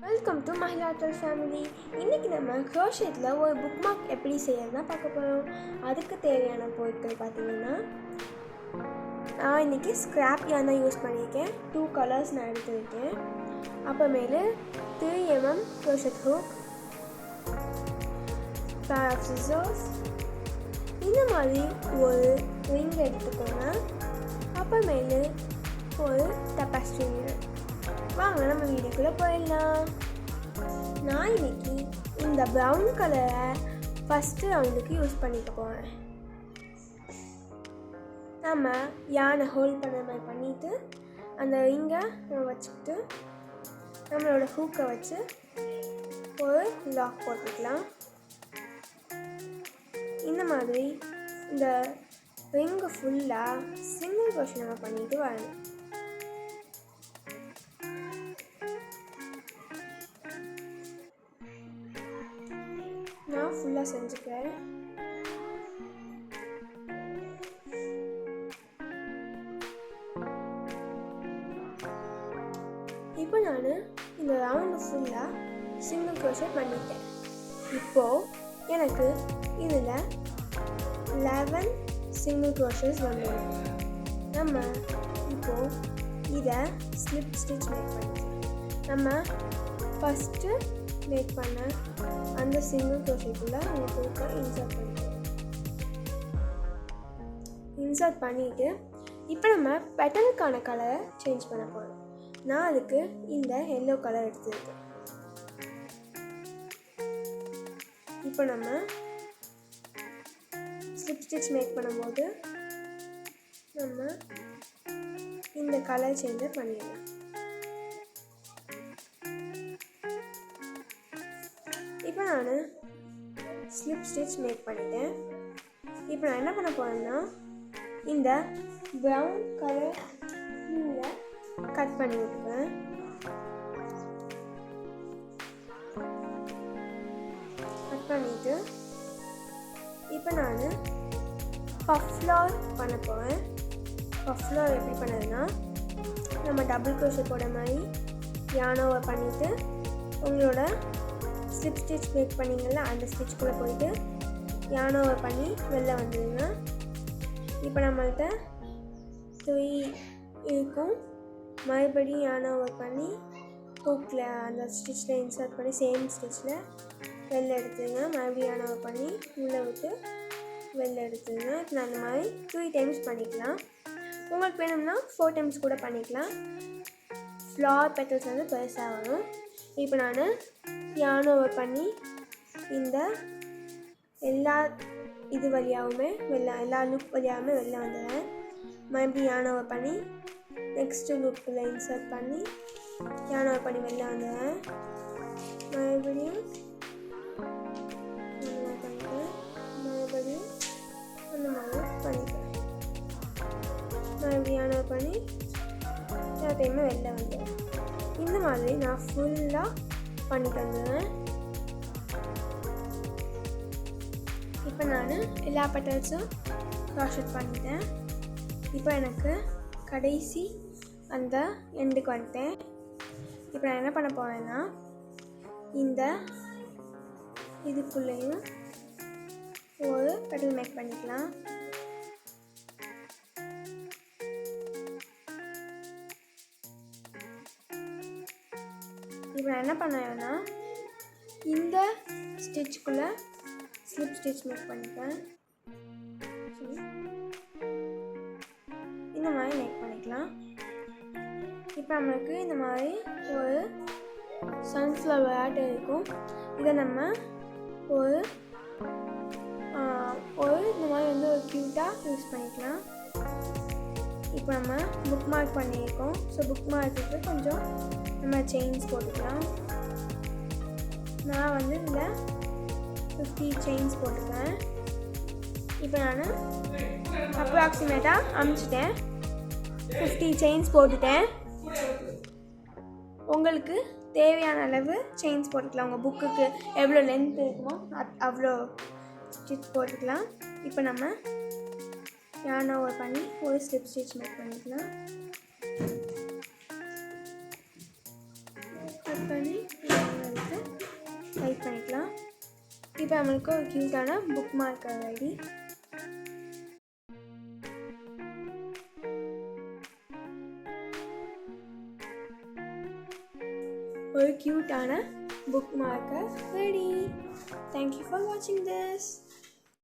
Welcome to மஹிலாத்தல் family. இன்றைக்கி நம்ம க்ரோஷேட்டில் ஒரு புக் மார்க் எப்படி செய்யறதுனா பார்க்க போகிறோம். அதுக்கு தேவையான பொருட்கள் பார்த்திங்கன்னா, நான் இன்றைக்கி ஸ்க்ராப் yarn தான் யூஸ் பண்ணியிருக்கேன். 2 கலர்ஸ் நான் எடுத்துருக்கேன். அப்புறமேலு 3 mm crochet hook, pair of scissors, இந்த மாதிரி ஒரு ரிங் எடுத்துக்கோங்க. அப்புறமேலு ஒரு டப்பாஸ்ட்ரி. வாங்க நம்ம வீடியோக்குள்ளே போயிடலாம். நான் இன்னைக்கு இந்த ப்ரௌன் கலரை ஃபஸ்ட்டு ரவுண்டுக்கு யூஸ் பண்ணிக்க போகிறேன். நம்ம யானை ஹோல்ட் பண்ண மாதிரி பண்ணிவிட்டு அந்த ரிங்கை நம்ம வச்சுக்கிட்டு நம்மளோட ஹூக்கை வச்சு ஒரு லாக் போட்டுக்கலாம். இந்த மாதிரி இந்த ரிங்கை ஃபுல்லாக சிங்கிள் க்ரோஷே நம்ம பண்ணிட்டு வரணும். நான் ஃபுல்லாக செஞ்சுக்கிறேன். இப்போ நான் இந்த ரவுண்டு ஃபுல்லாக சிங்கிள் க்ரோஷே பண்ணிட்டேன். இப்போது எனக்கு இதில் 11 சிங்கிள் க்ரோஷேஸ் வந்துடும். நம்ம இப்போது இதை ஸ்லிப் ஸ்டிச் மேக் பண்ணிக்கலாம். நம்ம ஃபஸ்ட்டு மேக் பண்ண அந்த சிங்கிள் க்ரோஷேக்குள்ளே உங்கள் ஹூக்கை இன்சர்ட் பண்ணிவிட்டு இப்போ நம்ம பெட்டலுக்கான கலரை சேஞ்ச் பண்ண போகிறோம். நான் அதுக்கு இந்த எல்லோ கலர் எடுத்துருக்கேன். இப்போ நம்ம ஸ்லிப் ஸ்டிச் மேக் பண்ணும்போது நம்ம இந்த கலர் சேஞ்சை பண்ணிடலாம். இப்போ நான் ஸ்லிப் ஸ்டிச் மேக் பண்ணிட்டேன். இப்போ நான் என்ன பண்ண போகிறேன்னா, இந்த ப்ரௌன் கலர் நூலை கட் பண்ணி விட்டுருவேன். கட் பண்ணிவிட்டு இப்போ நான் பஃப் ஃப்ளார் பண்ண போகிறேன். பஃப் ஃப்ளார் எப்படி பண்ணதுன்னா, நம்ம டபுள் க்ரோஷே போட மாதிரி யானோவை பண்ணிவிட்டு உங்களோட ஸ்லிப் ஸ்டிச் மேக் பண்ணிங்கன்னா அந்த ஸ்டிச்சுக்குள்ளே போயிட்டு யானோவை பண்ணி வெளில வந்துடுங்க. இப்போ நம்மள்கிட்ட 3 இருக்கும். மறுபடியும் யானோவை பண்ணி ஹூக்கில் அந்த ஸ்டிச்சில் இன்சர்ட் பண்ணி சேம் ஸ்டிச்சில் வெளில எடுத்துடுங்க. மறுபடியும் யானோவை பண்ணி உள்ளே விட்டு வெளில எடுத்துடுங்க. இப்போ நான் அந்த மாதிரி 3 டைம்ஸ் பண்ணிக்கலாம். உங்களுக்கு வேணும்னா 4 டைம்ஸ் கூட பண்ணிக்கலாம். ஃப்ளார் பெட்டல்ஸ் வந்து பெருசாக வரும். இப்போ நான் யானோவை பண்ணி இந்த எல்லா இது வழியாகவுமே எல்லா லூப் வழியாகவுமே வெளில வந்துடுறேன். மறுபடியும் யானோவை பண்ணி நெக்ஸ்ட்டு லூப்பில் இன்சர்ட் பண்ணி யானோவை பண்ணி வெளில வந்துடுறேன். மறுபடியும் பண்ணிக்கிறேன். மறுபடியும் அந்த மாதிரி பண்ணிக்கிறேன். மறுபடியும் யானோவை பண்ணி எல்லாத்தையுமே வெளில வந்துடுறேன். இந்த மாதிரி நான் ஃபுல்லாக பண்ணிட்டு வந்துடுவேன். இப்போ நான் எல்லா பெட்டல்ஸும் க்ரோஷெட் பண்ணிட்டேன். இப்போ எனக்கு கடைசி அந்த எண்டுக்கு வந்துட்டேன். இப்போ நான் என்ன பண்ண போகிறேன்னா, இந்த இதுக்குள்ளேயும் ஒரு பெட்டல் மேக் பண்ணிக்கலாம். இப்போ நான் என்ன பண்ணேன்னா, இந்த ஸ்டிச்சுக்குள்ளே ஸ்லிப் ஸ்டிச் மேக் பண்ணிப்பேன். இந்த மாதிரி மேக் பண்ணிக்கலாம். இப்போ நம்மளுக்கு இந்த மாதிரி ஒரு சன்ஃப்ளவர் ஆட் இருக்கும். இதை நம்ம ஒரு இந்த மாதிரி வந்து ஒரு க்யூட்டாக யூஸ் பண்ணிக்கலாம். இப்போ நம்ம புக் மார்க் பண்ணியிருக்கோம். ஸோ புக் மார்க்குக்கு கொஞ்சம் நம்ம செயின்ஸ் போட்டுக்கலாம். நான் வந்து இதில் 50 செயின்ஸ் போட்டுக்கிறேன். இப்போ நான் அப்ராக்சிமேட்டாக அமுச்சிட்டேன். 50 செயின்ஸ் போட்டுட்டேன். உங்களுக்கு தேவையான அளவு செயின்ஸ் போட்டுக்கலாம். உங்கள் புக்குக்கு எவ்வளோ லென்த் இருக்குமோ அவ்வளோ ஸ்டிச் போட்டுக்கலாம். இப்போ நம்ம யானோவை பண்ணி ஒரு ஸ்லிப் ஸ்டிச் மேக் பண்ணிக்கலாம். கட் பண்ணி இப்போ நம்மளுக்கு ஒரு க்யூட்டான புக் மார்க்கர் ரெடி. ஒரு க்யூட்டான book marker ready. Thank you for watching this.